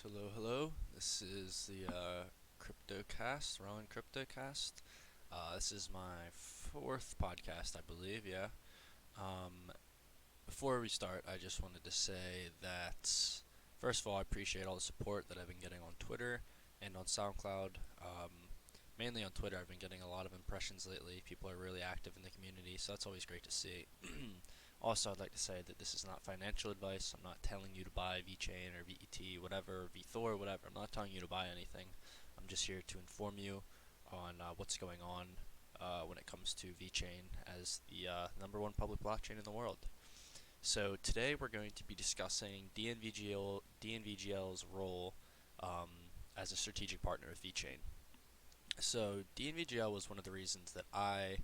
Hello. This is the CryptoCast, Rowan CryptoCast. This is my fourth podcast, I believe. Yeah. Um, Before we start, I just wanted to say that first of all, I appreciate all the support that I've been getting on Twitter and on SoundCloud. Mainly on Twitter, I've been getting a lot of impressions lately. People are really active in the community, so that's always great to see. Also, I'd like to say that this is not financial advice. I'm not telling you to buy VeChain or VET, whatever, VThor, whatever. I'm not telling you to buy anything. I'm just here to inform you on what's going on when it comes to VeChain as the number one public blockchain in the world. So today we're going to be discussing DNVGL's role um, as a strategic partner with VeChain. So DNVGL was one of the reasons that I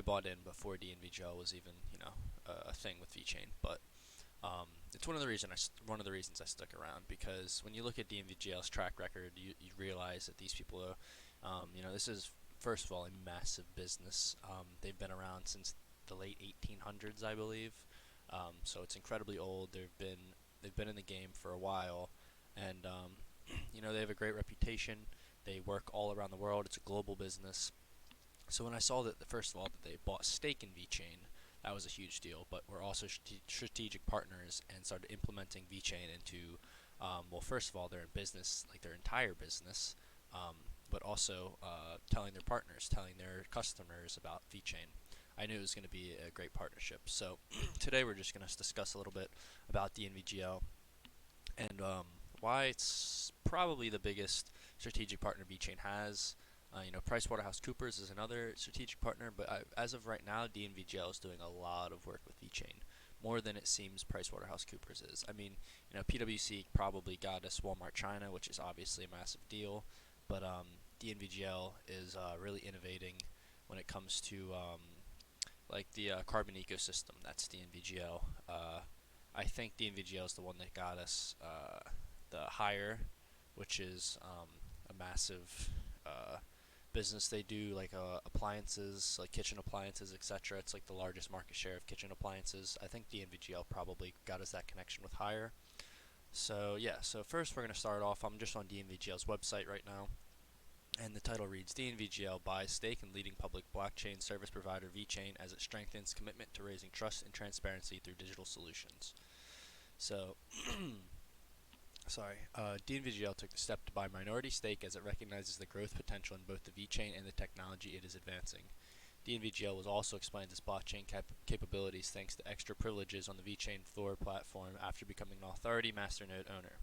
bought in before DNVGL was even a thing with VeChain, but it's one of the reasons I stuck around, because when you look at DNVGL's track record, you realize that these people are, this is first of all a massive business. They've been around since the late 1800s, I believe. So it's incredibly old. They've been in the game for a while, and they have a great reputation. They work all around the world. It's a global business. So when I saw that, first of all, that they bought stake in VeChain, that was a huge deal. But we're also strategic partners and started implementing VeChain into, first of all, their business, like their entire business, um, but also telling their partners, telling their customers about VeChain. I knew it was going to be a great partnership. So today we're just going to discuss a little bit about DNVGL and why it's probably the biggest strategic partner VeChain has. PricewaterhouseCoopers is another strategic partner, but as of right now, DNVGL is doing a lot of work with VeChain, more than it seems PricewaterhouseCoopers is. I mean, PwC probably got us Walmart China, which is obviously a massive deal, but DNVGL is really innovating when it comes to like the carbon ecosystem. That's DNVGL. I think DNVGL is the one that got us the hire, which is a massive business. They do like appliances, like kitchen appliances, etc. It's like the largest market share of kitchen appliances. I think DNVGL probably got us that connection with hire. So yeah, so first we're going to start off. I'm just on DNVGL's website right now, and the title reads: DNVGL buys stake in leading public blockchain service provider VeChain as it strengthens commitment to raising trust and transparency through digital solutions. So, DNVGL took the step to buy minority stake as it recognizes the growth potential in both the VeChain and the technology it is advancing. DNVGL was also explained its blockchain capabilities thanks to extra privileges on the VeChain Thor platform after becoming an authority masternode owner.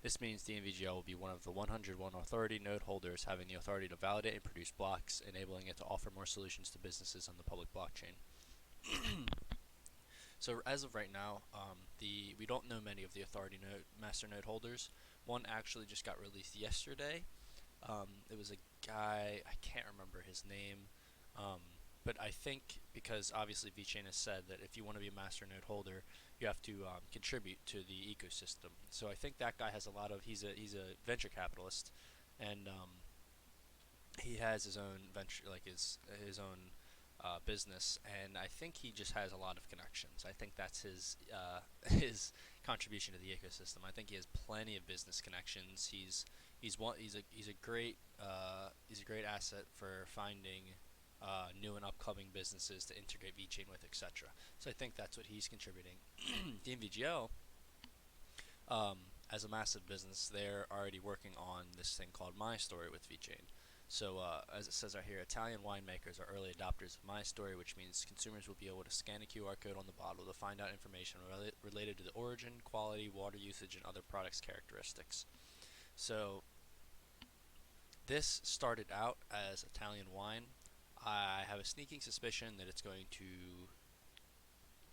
This means DNVGL will be one of the 101 authority node holders, having the authority to validate and produce blocks, enabling it to offer more solutions to businesses on the public blockchain. So as of right now, we don't know many of the authority masternode holders. One actually just got released yesterday. It was a guy, I can't remember his name, um, but I think because obviously VeChain has said that if you want to be a masternode holder, you have to contribute to the ecosystem. So I think that guy has a lot of he's a venture capitalist, and he has his own venture, like his own business, and I think he just has a lot of connections. I think that's his his contribution to the ecosystem. I think he has plenty of business connections. He's a great asset for finding new and upcoming businesses to integrate VeChain with, etc. So I think that's what he's contributing. DNVGL, um, as a massive business, they're already working on this thing called My Story with VeChain. So, as it says right here, Italian winemakers are early adopters of My Story, which means consumers will be able to scan a QR code on the bottle to find out information related to the origin, quality, water usage, and other products' characteristics. So, this started out as Italian wine. I have a sneaking suspicion that it's going to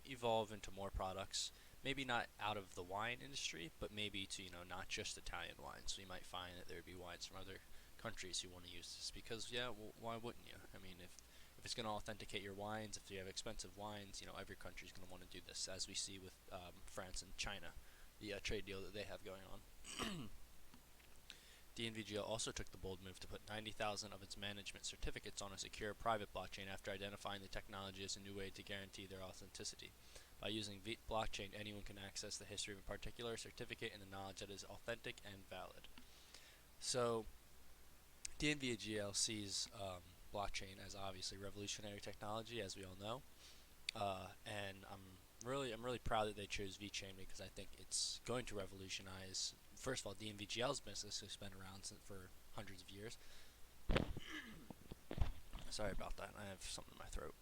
evolve into more products. Maybe not out of the wine industry, but maybe to not just Italian wine. So you might find that there would be wines from other countries who want to use this, because why wouldn't you? I mean, if it's going to authenticate your wines, if you have expensive wines, every country is going to want to do this, as we see with France and China, the trade deal that they have going on. DNVGL also took the bold move to put 90,000 of its management certificates on a secure private blockchain after identifying the technology as a new way to guarantee their authenticity. By using blockchain, anyone can access the history of a particular certificate and the knowledge that is authentic and valid. So DNVGL sees blockchain as obviously revolutionary technology, as we all know, and I'm really proud that they chose VeChain because I think it's going to revolutionize. First of all, DNVGL's business has been around for hundreds of years. Sorry about that. I have something in my throat.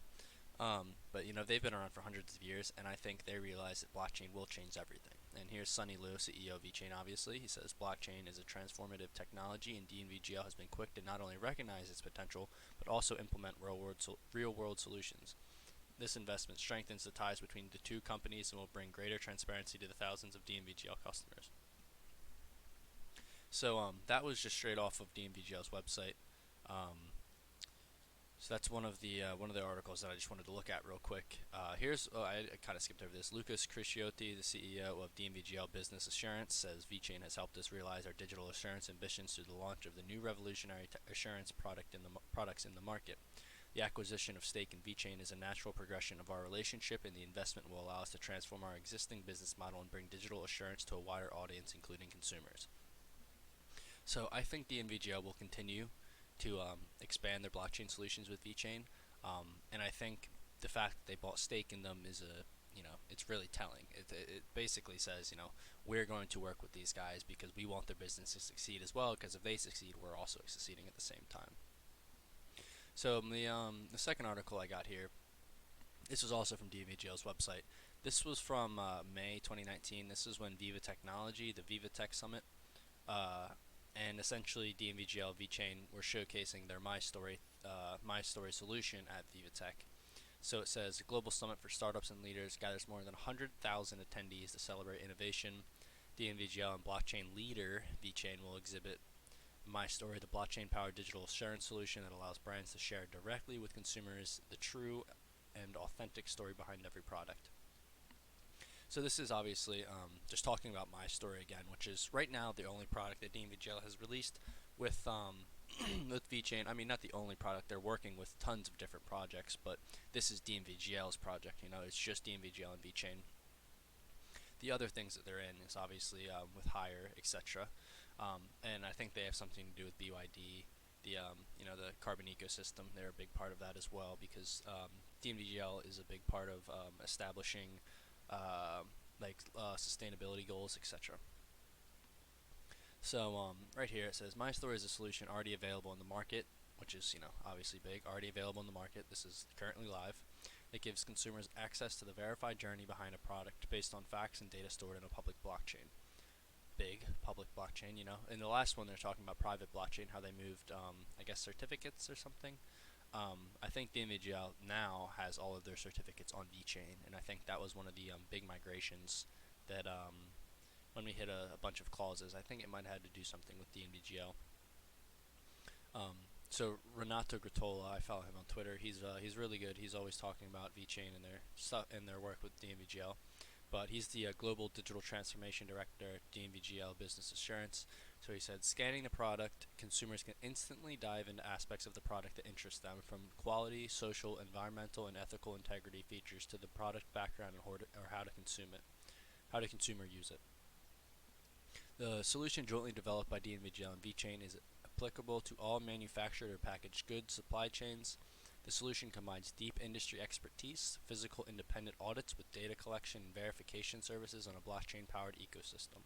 But they've been around for hundreds of years, and I think they realize that blockchain will change everything. And here's Sunny Liu, CEO of VeChain. Obviously, he says blockchain is a transformative technology, and DNVGL has been quick to not only recognize its potential but also implement real-world solutions. This investment strengthens the ties between the two companies and will bring greater transparency to the thousands of DNVGL customers. So that was just straight off of DNVGL's website. So that's one of the articles that I just wanted to look at real quick. I kind of skipped over this. Lucas Crisciotti, the CEO of DNVGL Business Assurance, says VeChain has helped us realize our digital assurance ambitions through the launch of the new revolutionary assurance products in the market. The acquisition of stake in VeChain is a natural progression of our relationship, and the investment will allow us to transform our existing business model and bring digital assurance to a wider audience, including consumers. So I think DNVGL will continue to expand their blockchain solutions with VeChain, and I think the fact that they bought stake in them is it's really telling. It basically says, we're going to work with these guys because we want their business to succeed as well, because if they succeed, we're also succeeding at the same time. So the second article I got here, this was also from DNVGL's website. This was from May 2019. This is when Viva Technology, the Viva Tech Summit, and essentially DNVGL VeChain were showcasing their My Story solution at Viva Tech. So it says, a global summit for startups and leaders gathers more than 100,000 attendees to celebrate innovation. DNVGL and blockchain leader VeChain will exhibit My Story, the blockchain-powered digital assurance solution that allows brands to share directly with consumers the true and authentic story behind every product. So this is obviously just talking about My Story again, which is right now the only product that DNVGL has released with with VeChain. I mean, not the only product. They're working with tons of different projects, but this is DNVGL's project. It's just DNVGL and VeChain. The other things that they're in is obviously with Hire, etc. And I think they have something to do with BYD, the carbon ecosystem. They're a big part of that as well, because DNVGL is a big part of establishing sustainability goals, etc. So right here it says, My Story is a solution already available in the market, which is obviously big, already available in the market. This is currently live. It gives consumers access to the verified journey behind a product based on facts and data stored in a public blockchain. Big public blockchain, In the last one they're talking about private blockchain, how they moved I guess certificates or something. I think DNVGL now has all of their certificates on VeChain, and I think that was one of the big migrations that when we hit a bunch of clauses, I think it might have had to do something with DNVGL. So Renato Gratola, I follow him on Twitter. He's really good. He's always talking about VeChain and their stuff and their work with DNVGL. But he's the Global Digital Transformation Director at DNVGL Business Assurance. So he said, scanning the product, consumers can instantly dive into aspects of the product that interest them, from quality, social, environmental, and ethical integrity features to the product background or how to consume it, how the consumer use it. The solution jointly developed by DNVGL and VeChain is applicable to all manufactured or packaged goods supply chains. The solution combines deep industry expertise, physical independent audits with data collection and verification services on a blockchain-powered ecosystem.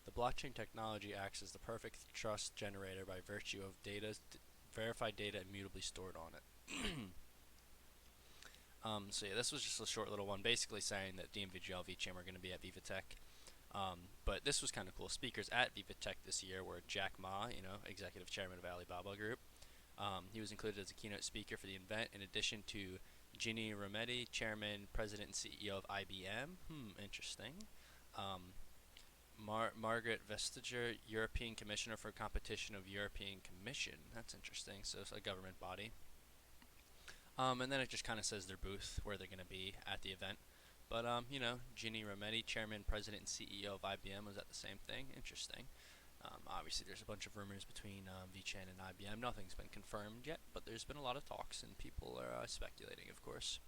The blockchain technology acts as the perfect trust generator by virtue of verified data immutably stored on it. So yeah, this was just a short little one, basically saying that DNVGL VeChain were going to be at Viva Tech. But this was kind of cool. Speakers at Viva Tech this year were Jack Ma, executive chairman of Alibaba Group. He was included as a keynote speaker for the event, in addition to Ginny Rometty, chairman, president, and CEO of IBM. Interesting. Margaret Vestager, European Commissioner for Competition of European Commission. That's interesting. So it's a government body. And then it just kind of says their booth, where they're going to be at the event. But, Ginny Rometty, chairman, president, and CEO of IBM, was at the same thing. Interesting. Obviously, there's a bunch of rumors between VeChain and IBM. Nothing's been confirmed yet, but there's been a lot of talks, and people are speculating, of course.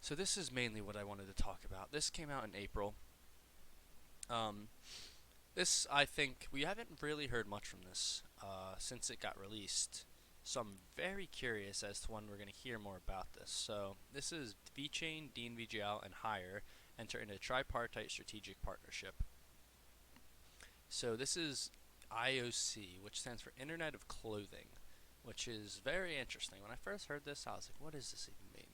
So this is mainly what I wanted to talk about. This came out in April. Um, this, I think, we haven't really heard much from this since it got released. So I'm very curious as to when we're going to hear more about this. So this is VeChain, DNVGL, and Hire enter into a tripartite strategic partnership. So this is IOC, which stands for Internet of Clothing, which is very interesting. When I first heard this, I was like, what does this even mean?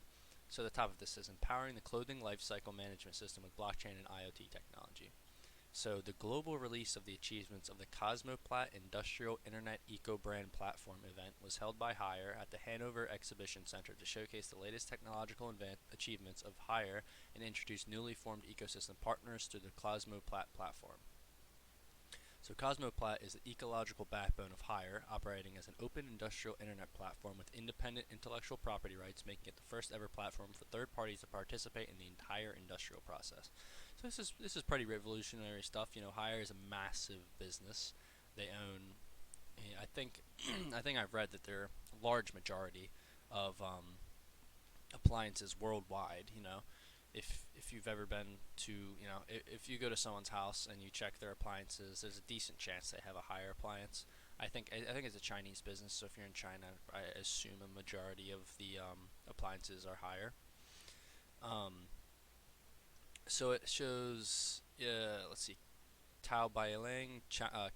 So the top of this says empowering the clothing lifecycle management system with blockchain and IoT technology. So the global release of the achievements of the Cosmoplat Industrial Internet Eco Brand Platform event was held by Hire at the Hanover Exhibition Center to showcase the latest technological achievements of Hire and introduce newly formed ecosystem partners to the Cosmoplat platform. So Cosmoplat is the ecological backbone of Hire, operating as an open industrial internet platform with independent intellectual property rights, making it the first ever platform for third parties to participate in the entire industrial process. So this is pretty revolutionary stuff. You know, Hire is a massive business. They own, I think, I think I've read that they're a large majority of appliances worldwide. You know, if you've ever been to, you know, if you go to someone's house and you check their appliances, there's a decent chance they have a Hire appliance. I think it's a Chinese business, so if you're in China, I assume a majority of the appliances are Hire. Um, so it shows, let's see, Tao Bailing,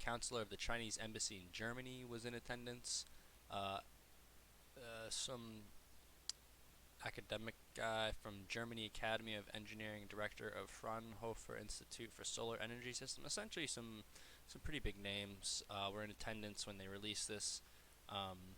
counselor of the Chinese embassy in Germany, was in attendance. Uh, some academic guy from Germany Academy of Engineering, director of Fraunhofer Institute for Solar Energy System. Essentially, some pretty big names were in attendance when they released this. Um,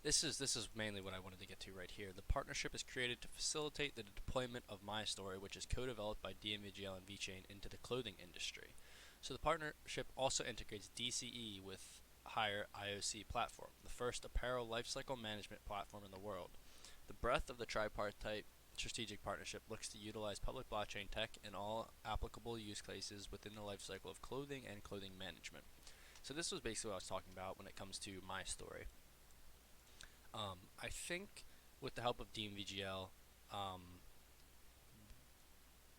this is mainly what I wanted to get to right here. The partnership is created to facilitate the deployment of MyStory, which is co-developed by DNVGL and VeChain, into the clothing industry. So the partnership also integrates DCE with Hire IOC platform, the first apparel lifecycle management platform in the world. The breadth of the tripartite strategic partnership looks to utilize public blockchain tech in all applicable use cases within the lifecycle of clothing and clothing management. So this was basically what I was talking about when it comes to MyStory. I think with the help of DNVGL, um,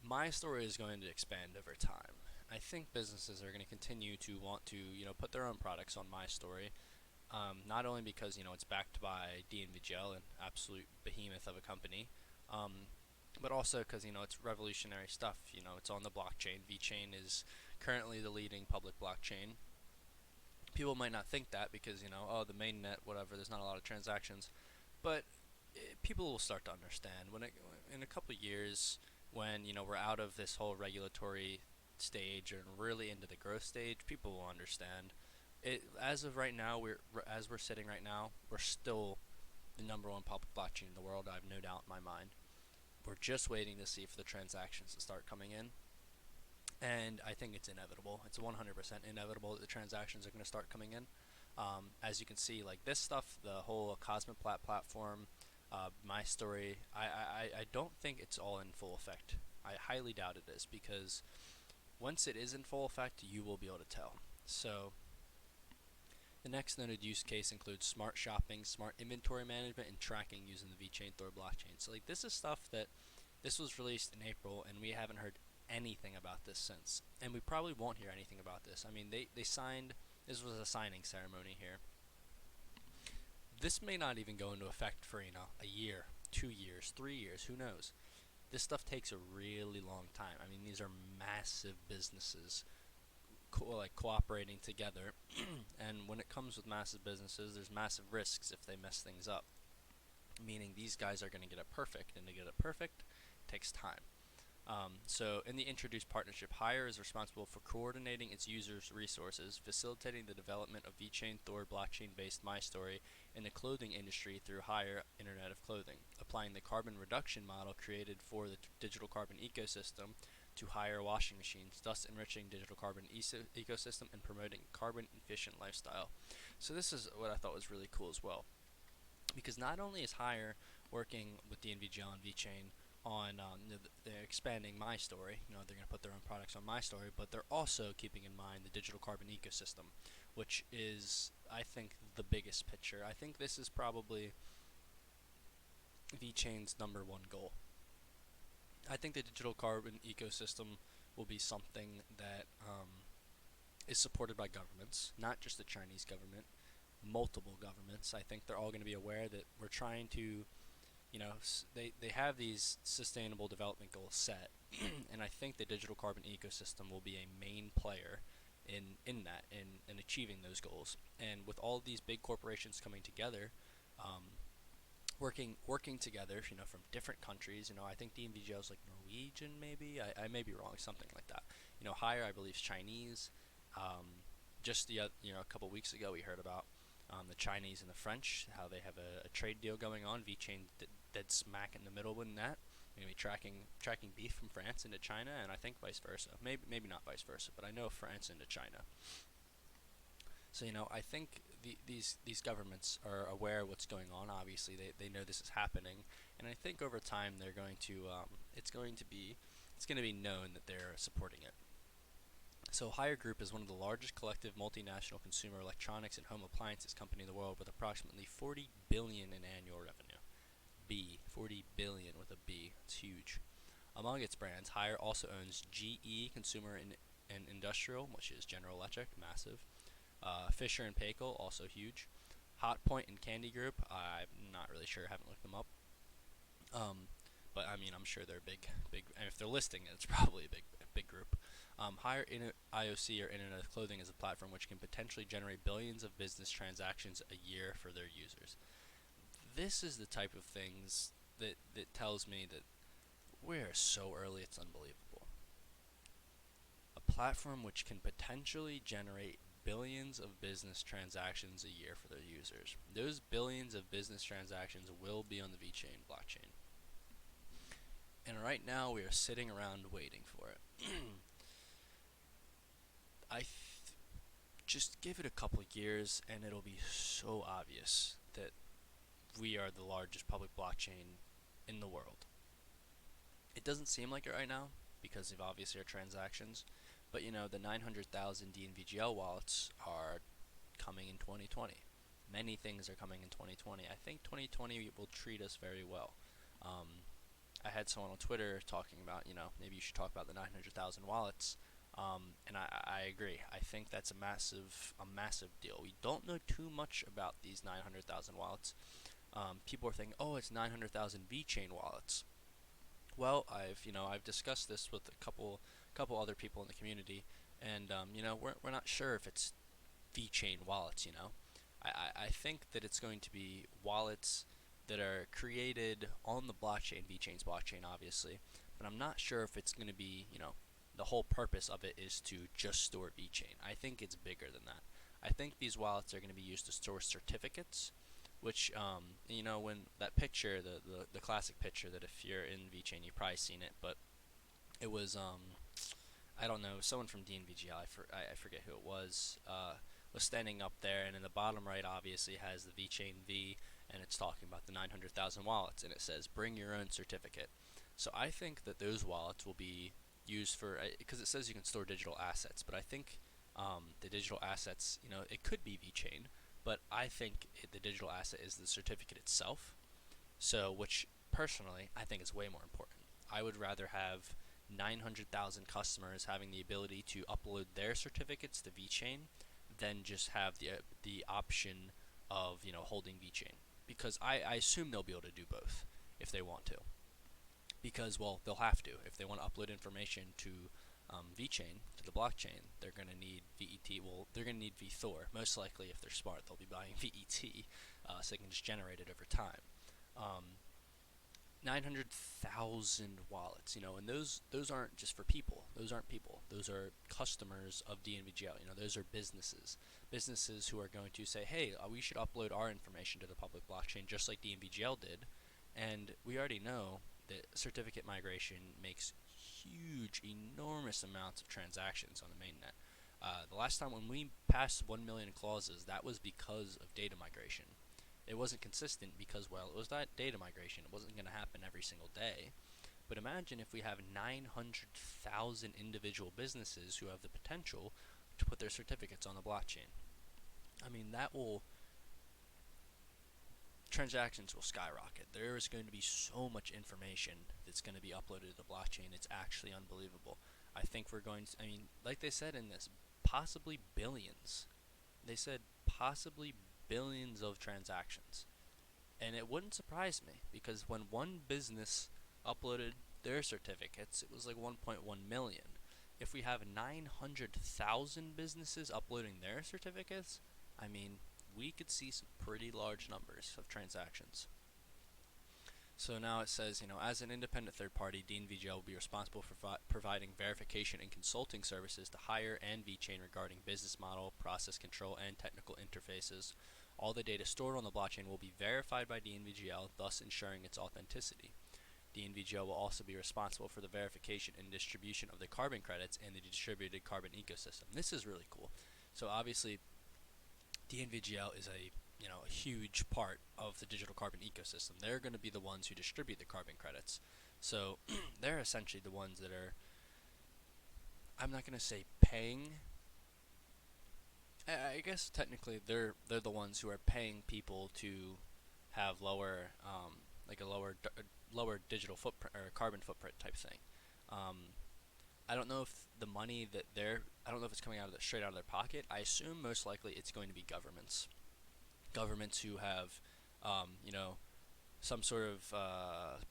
MyStory is going to expand over time. I think businesses are going to continue to want to, put their own products on MyStory. Not only because it's backed by DNVGL, an absolute behemoth of a company, but also because it's revolutionary stuff. It's on the blockchain. VeChain is currently the leading public blockchain. People might not think that because oh, the mainnet, whatever. There's not a lot of transactions, but people will start to understand in a couple of years when we're out of this whole regulatory stage and really into the growth stage. People will understand it. As of right now, we're sitting right now, we're still the number one public blockchain in the world. I have no doubt in my mind. We're just waiting to see for the transactions to start coming in, and I think it's inevitable. It's 100% inevitable that the transactions are going to start coming in. As you can see, like this stuff, the whole Cosmoplat platform, MyStory, I don't think it's all in full effect. I highly doubt it is, because once it is in full effect, you will be able to tell. So the next noted use case includes smart shopping, smart inventory management, and tracking using the VeChain Thor blockchain. So like this is stuff that this was released in April, and we haven't heard anything about this since. And we probably won't hear anything about this. I mean, they signed, this was a signing ceremony here. This may not even go into effect for, a year, 2 years, 3 years, who knows. This stuff takes a really long time. I mean, these are massive businesses cooperating together, and when it comes with massive businesses, there's massive risks if they mess things up. Meaning these guys are going to get it perfect, and to get it perfect takes time. So in the introduced partnership, Hire is responsible for coordinating its users' resources, facilitating the development of VeChain Thor blockchain-based MyStory in the clothing industry through Hire Internet of Clothing, applying the carbon reduction model created for the digital carbon ecosystem to Hire washing machines, thus enriching digital carbon ecosystem and promoting carbon-efficient lifestyle. So this is what I thought was really cool as well, because not only is Hire working with DNVGL and VeChain on they're expanding MyStory, they're going to put their own products on MyStory, but they're also keeping in mind the digital carbon ecosystem, which is, I think, the biggest picture. I think this is probably VeChain's number one goal. I think the digital carbon ecosystem will be something that is supported by governments, not just the Chinese government, multiple governments. I think they're all going to be aware that we're trying to, they have these sustainable development goals set, and I think the digital carbon ecosystem will be a main player in achieving those goals. And with all of these big corporations coming together, working together, from different countries. I think DNVGL is like Norwegian, maybe. I may be wrong, something like that. Higher I believe is Chinese. Just a couple weeks ago we heard about the Chinese and the French, how they have a trade deal going on. VeChain dead smack in the middle in that. We're gonna be tracking beef from France into China, and I think vice versa. Maybe not vice versa, but I know France into China. So I think these governments are aware of what's going on. Obviously, they know this is happening, and I think over time they're going to it's going to be known that they're supporting it. So Hire Group is one of the largest collective multinational consumer electronics and home appliances company in the world, with approximately 40 billion in annual revenue. 40 billion with a B. It's huge. Among its brands, Hire also owns GE Consumer and Industrial, which is General Electric, massive. Fisher and Paykel, also huge. Hot Point and Candy Group, I'm not really sure, haven't looked them up. But I mean, I'm sure they're big. And if they're listing it, it's probably a big group. Hire IOC, or Internet of Clothing, is a platform which can potentially generate billions of business transactions a year for their users. This is the type of things that tells me that we're so early, it's unbelievable. A platform which can potentially generate billions of business transactions a year for their users. Those billions of business transactions will be on the VeChain blockchain. And right now we are sitting around waiting for it. Just give it a couple of years and it'll be so obvious that we are the largest public blockchain in the world. It doesn't seem like it right now because of obviously our transactions, but the 900,000 DNVGL wallets are coming in 2020. Many things are coming in 2020. I think 2020 will treat us very well. I had someone on Twitter talking about, maybe you should talk about the 900,000 wallets. And I agree. I think that's a massive deal. We don't know too much about these 900,000 wallets. People are thinking, oh, it's 900,000 VeChain wallets. Well, I've discussed this with a couple other people in the community, and we're not sure if it's VeChain wallets. I think that it's going to be wallets that are created on the blockchain, VeChain's blockchain, obviously. But I'm not sure if it's going to be, the whole purpose of it is to just store VeChain. I think it's bigger than that. I think these wallets are going to be used to store certificates, which, when that picture, the classic picture that if you're in VeChain, you've probably seen it, but it was, I don't know, someone from DNVGL, I forget who it was standing up there, and in the bottom right, obviously, has the VeChain V, and it's talking about the 900,000 wallets, and it says, bring your own certificate. So I think that those wallets will be used for, because it says you can store digital assets, but I think the digital assets, it could be VeChain, but I think the digital asset is the certificate itself, so which personally I think is way more important. I would rather have 900,000 customers having the ability to upload their certificates to VeChain than just have the option of holding VeChain, because I assume they'll be able to do both if they want to, because they'll have to if they want to upload information to VeChain, to the blockchain. They're going to need VET. Well, they're going to need VThor. Most likely, if they're smart, they'll be buying VET, so they can just generate it over time. 900,000 wallets, and those aren't just for people. Those aren't people. Those are customers of DNVGL. Those are businesses who are going to say, hey, we should upload our information to the public blockchain just like DNVGL did. And we already know that certificate migration makes huge, enormous amounts of transactions on the mainnet. The last time when we passed 1 million clauses, that was because of data migration. It wasn't consistent because, it was that data migration. It wasn't going to happen every single day. But imagine if we have 900,000 individual businesses who have the potential to put their certificates on the blockchain. I mean, that will transactions will skyrocket. There is going to be so much information that's going to be uploaded to the blockchain. It's actually unbelievable. I think we're going to, I mean, like they said in this, possibly billions. They said possibly billions of transactions. And it wouldn't surprise me because when one business uploaded their certificates, it was like 1.1 million. If we have 900,000 businesses uploading their certificates, I mean, we could see some pretty large numbers of transactions. So now it says, as an independent third party, DNVGL will be responsible for providing verification and consulting services to Hire and VeChain regarding business model, process control, and technical interfaces. All the data stored on the blockchain will be verified by DNVGL, thus ensuring its authenticity. DNVGL will also be responsible for the verification and distribution of the carbon credits and the distributed carbon ecosystem. This is really cool. So obviously, DNVGL is a huge part of the digital carbon ecosystem. They're going to be the ones who distribute the carbon credits. So they're essentially the ones that are, I'm not going to say paying. I guess technically they're the ones who are paying people to have lower, like a lower digital footprint or carbon footprint type thing. I don't know if the money that I don't know if it's coming straight out of their pocket. I assume most likely it's going to be governments who have, some sort of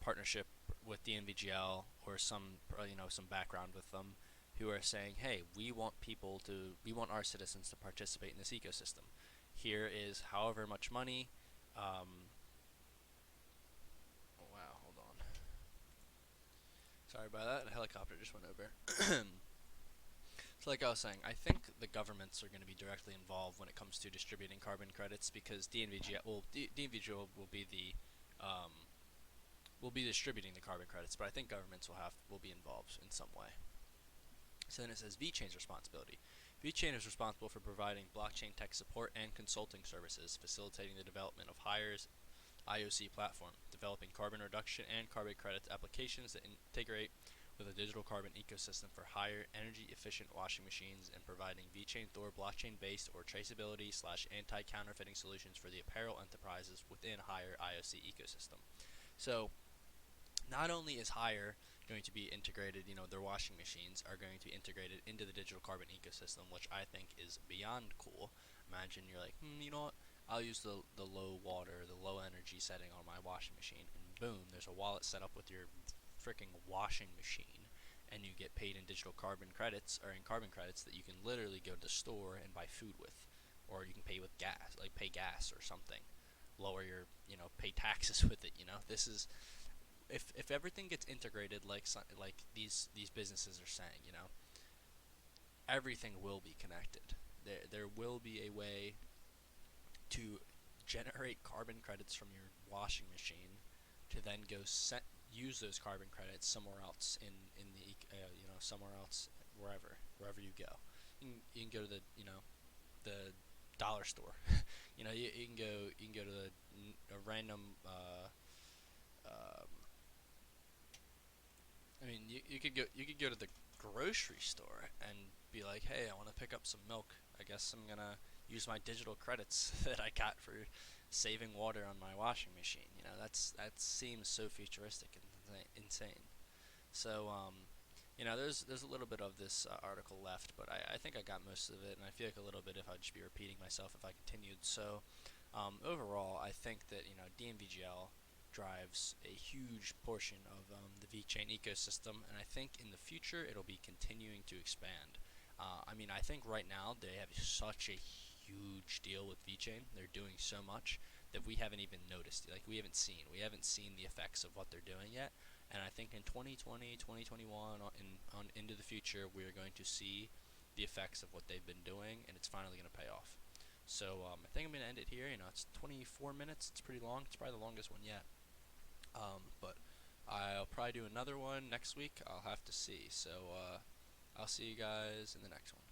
partnership with the NVGL or some background with them, who are saying, hey, we want our citizens to participate in this ecosystem. Here is however much money. Oh, wow, hold on. Sorry about that. A helicopter just went over. So like I was saying, I think the governments are going to be directly involved when it comes to distributing carbon credits because DNVGL will be distributing the carbon credits, but I think governments will be involved in some way. So then it says VeChain's responsibility. VeChain is responsible for providing blockchain tech support and consulting services, facilitating the development of Hire's IOC platform, developing carbon reduction and carbon credits applications that integrate with a digital carbon ecosystem for higher energy-efficient washing machines, and providing VeChain Thor blockchain-based or traceability/anti-counterfeiting solutions for the apparel enterprises within Hire IOC ecosystem. So not only is Hire going to be integrated, their washing machines are going to be integrated into the digital carbon ecosystem, which I think is beyond cool. Imagine you're like, you know what? I'll use the low water, the low energy setting on my washing machine, and boom, there's a wallet set up with your freaking washing machine, and you get paid in digital carbon credits or in carbon credits that you can literally go to the store and buy food with, or you can pay with gas, like pay gas or something, lower your, pay taxes with it. This is, if everything gets integrated like these businesses are saying, everything will be connected. There will be a way to generate carbon credits from your washing machine to then go use those carbon credits somewhere else in the somewhere else, wherever you go. You can go to the dollar store. you can go to a random you could go to the grocery store and be like, hey, I want to pick up some milk. I guess I'm gonna use my digital credits that I got for saving water on my washing machine. That seems so futuristic and insane. So there's a little bit of this article left, but I think I got most of it, and I feel like a little bit if I'd just be repeating myself if I continued. So overall, I think that DNVGL drives a huge portion of the VeChain ecosystem, and I think in the future it'll be continuing to expand. I think right now they have such a huge deal with VeChain. They're doing so much that we haven't even noticed. Like we haven't seen the effects of what they're doing yet. And I think in 2020, 2021, on into the future, we're going to see the effects of what they've been doing, and it's finally going to pay off. So I think I'm going to end it here. It's 24 minutes. It's pretty long. It's probably the longest one yet. But I'll probably do another one next week. I'll have to see. So I'll see you guys in the next one.